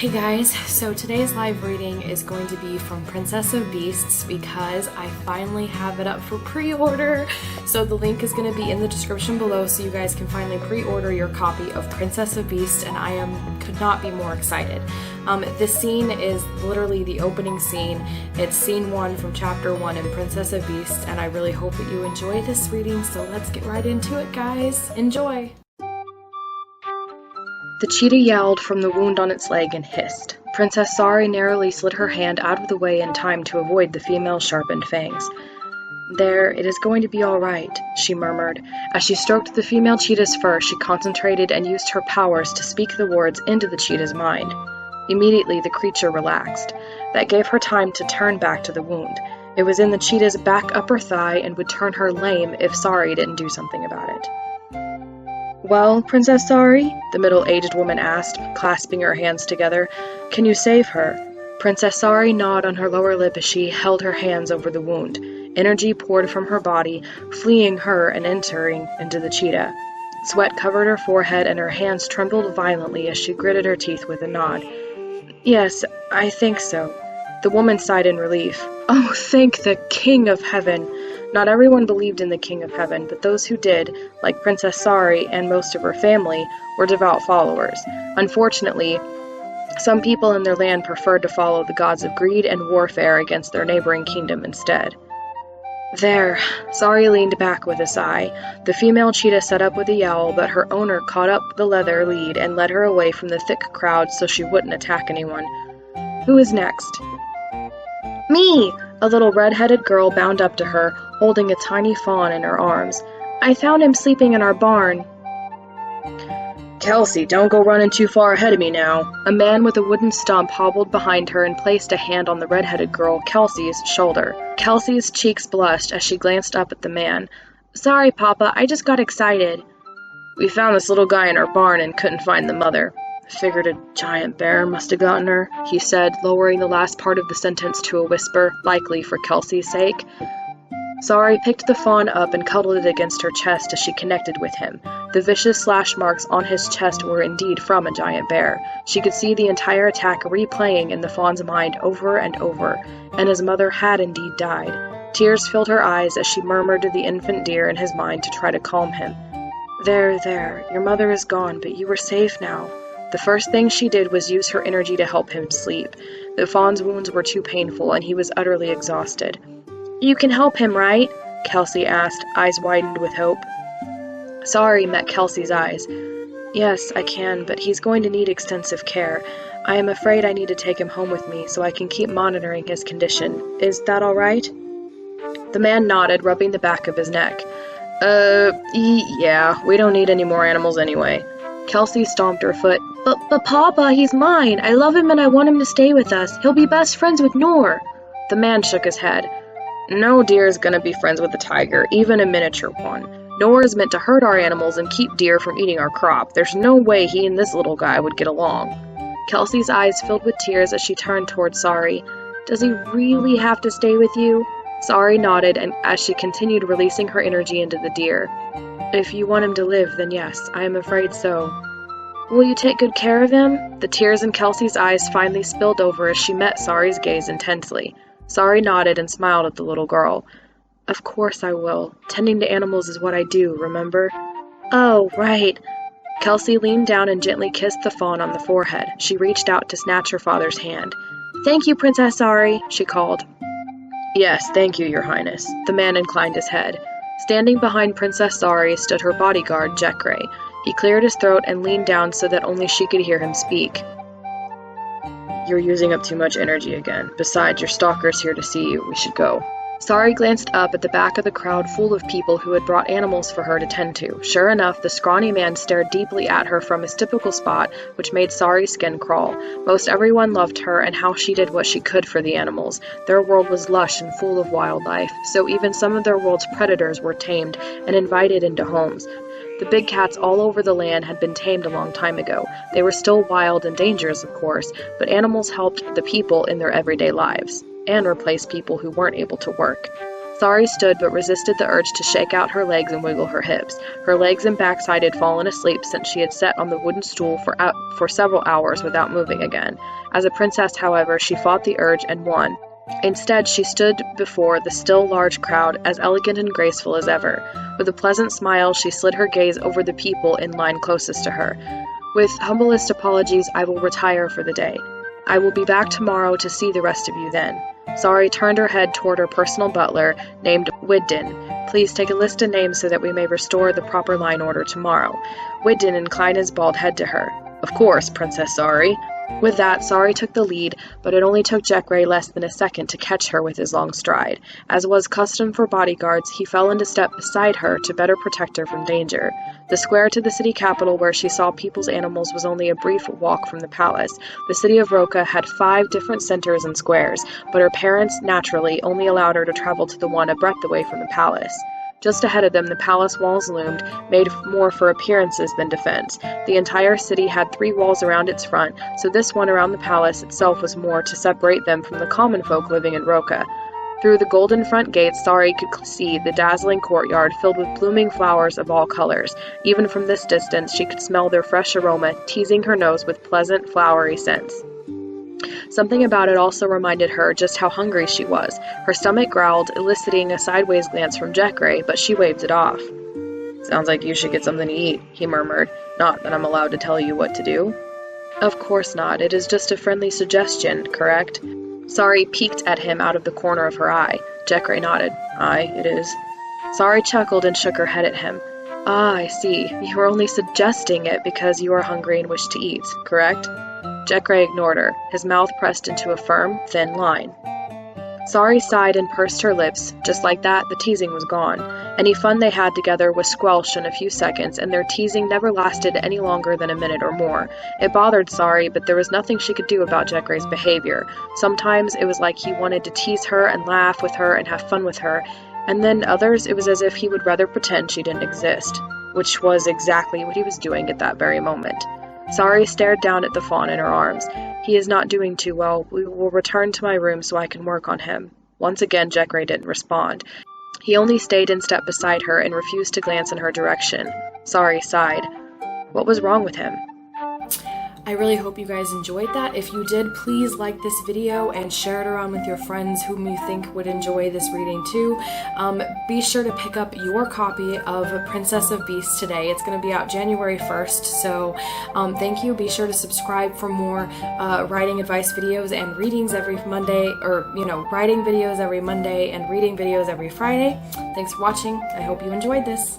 Hey guys, so today's live reading is going to be from Princess of Beasts because I finally have it up for pre-order. So the link is going to be in the description below so you guys can finally pre-order your copy of Princess of Beasts, and I could not be more excited. This scene is literally the opening scene. It's scene 1 from chapter 1 in Princess of Beasts, and I really hope that you enjoy this reading, so let's get right into it, guys. Enjoy! The cheetah yowled from the wound on its leg and hissed. Princess Sari narrowly slid her hand out of the way in time to avoid the female's sharpened fangs. "There, it is going to be all right," she murmured. As she stroked the female cheetah's fur, she concentrated and used her powers to speak the words into the cheetah's mind. Immediately, the creature relaxed. That gave her time to turn back to the wound. It was in the cheetah's back upper thigh and would turn her lame if Sari didn't do something about it. "Well, Princess Sari?" the middle-aged woman asked, clasping her hands together. "Can you save her?" Princess Sari gnawed on her lower lip as she held her hands over the wound. Energy poured from her body, fleeing her and entering into the cheetah. Sweat covered her forehead and her hands trembled violently as she gritted her teeth with a nod. "Yes, I think so." The woman sighed in relief. "Oh, thank the King of Heaven!" Not everyone believed in the King of Heaven, but those who did, like Princess Sari and most of her family, were devout followers. Unfortunately, some people in their land preferred to follow the gods of greed and warfare against their neighboring kingdom instead. "There," Sari leaned back with a sigh. The female cheetah set up with a yowl, but her owner caught up the leather lead and led her away from the thick crowd so she wouldn't attack anyone. "Who is next?" "Me!" A little red-headed girl bounded up to her, holding a tiny fawn in her arms. "I found him sleeping in our barn." "Kelsey, don't go running too far ahead of me now." A man with a wooden stump hobbled behind her and placed a hand on the red-headed girl, Kelsey's, shoulder. Kelsey's cheeks blushed as she glanced up at the man. "Sorry, Papa, I just got excited." "We found this little guy in our barn and couldn't find the mother. Figured a giant bear must have gotten her," he said, lowering the last part of the sentence to a whisper, likely for Kelsey's sake. Sari picked the fawn up and cuddled it against her chest as she connected with him. The vicious slash marks on his chest were indeed from a giant bear. She could see the entire attack replaying in the fawn's mind over and over, and his mother had indeed died. Tears filled her eyes as she murmured to the infant deer in his mind to try to calm him. There, your mother is gone, but you are safe now." The first thing she did was use her energy to help him sleep. The fawn's wounds were too painful, and he was utterly exhausted. "You can help him, right?" Kelsey asked, eyes widened with hope. Sari met Kelsey's eyes. "Yes, I can, but he's going to need extensive care. I am afraid I need to take him home with me so I can keep monitoring his condition. Is that all right?" The man nodded, rubbing the back of his neck. Yeah, we don't need any more animals anyway." Kelsey stomped her foot. But Papa, he's mine. I love him and I want him to stay with us. He'll be best friends with Noor." The man shook his head. "No deer is gonna be friends with a tiger, even a miniature one. Noor is meant to herd our animals and keep deer from eating our crop. There's no way he and this little guy would get along." Kelsey's eyes filled with tears as she turned toward Sari. "Does he really have to stay with you?" Sari nodded, and as she continued releasing her energy into the deer. "If you want him to live, then yes, I am afraid so." "Will you take good care of him?" The tears in Kelsey's eyes finally spilled over as she met Sari's gaze intensely. Sari nodded and smiled at the little girl. "Of course I will. Tending to animals is what I do, remember?" "Oh, right." Kelsey leaned down and gently kissed the fawn on the forehead. She reached out to snatch her father's hand. "Thank you, Princess Sari," she called. "Yes, thank you, Your Highness." The man inclined his head. Standing behind Princess Sari stood her bodyguard, Jekray. He cleared his throat and leaned down so that only she could hear him speak. "You're using up too much energy again. Besides, your stalker's here to see you. We should go." Sari glanced up at the back of the crowd full of people who had brought animals for her to tend to. Sure enough, the scrawny man stared deeply at her from his typical spot, which made Sari's skin crawl. Most everyone loved her and how she did what she could for the animals. Their world was lush and full of wildlife, so even some of their world's predators were tamed and invited into homes. The big cats all over the land had been tamed a long time ago. They were still wild and dangerous, of course, but animals helped the people in their everyday lives, and replaced people who weren't able to work. Sari stood but resisted the urge to shake out her legs and wiggle her hips. Her legs and backside had fallen asleep since she had sat on the wooden stool for several hours without moving again. As a princess, however, she fought the urge and won. Instead, she stood before the still large crowd, as elegant and graceful as ever. With a pleasant smile, she slid her gaze over the people in line closest to her. With humblest apologies, I will retire for the day. I will be back tomorrow to see the rest of you then. Sari turned her head toward her personal butler, named Widden. Please take a list of names so that we may restore the proper line order tomorrow. Widden inclined his bald head to her. Of course, Princess Sari. With that, Sari took the lead, but it only took Jekray less than a second to catch her with his long stride. As was custom for bodyguards, he fell into step beside her to better protect her from danger. The square to the city capital where she saw people's animals was only a brief walk from the palace. The city of Roca had 5 different centers and squares, but her parents, naturally, only allowed her to travel to the one a breadth away from the palace. Just ahead of them, the palace walls loomed, made more for appearances than defense. The entire city had 3 walls around its front, so this one around the palace itself was more to separate them from the common folk living in Roca. Through the golden front gates, Sari could see the dazzling courtyard filled with blooming flowers of all colors. Even from this distance, she could smell their fresh aroma, teasing her nose with pleasant, flowery scents. Something about it also reminded her just how hungry she was. Her stomach growled, eliciting a sideways glance from Jekray, but she waved it off. Sounds like you should get something to eat, he murmured. Not that I'm allowed to tell you what to do. Of course not. It is just a friendly suggestion, correct? Sari peeked at him out of the corner of her eye. Jekray nodded. Aye, it is. Sari chuckled and shook her head at him. Ah, I see. You are only suggesting it because you are hungry and wish to eat, correct? Jekray ignored her, his mouth pressed into a firm, thin line. Sari sighed and pursed her lips. Just like that, the teasing was gone. Any fun they had together was squelched in a few seconds, and their teasing never lasted any longer than a minute or more. It bothered Sari, but there was nothing she could do about Jekray's behavior. Sometimes it was like he wanted to tease her and laugh with her and have fun with her, and then others it was as if he would rather pretend she didn't exist, which was exactly what he was doing at that very moment. Sari stared down at the fawn in her arms. He is not doing too well. We will return to my room so I can work on him. Once again, Jekray didn't respond. He only stayed in step beside her and refused to glance in her direction. Sari sighed. What was wrong with him? I really hope you guys enjoyed that. If you did, please like this video and share it around with your friends whom you think would enjoy this reading too. Be sure to pick up your copy of Princess of Beasts today. It's going to be out January 1st, so thank you. Be sure to subscribe for more writing advice videos and readings every Monday, or, writing videos every Monday and reading videos every Friday. Thanks for watching. I hope you enjoyed this.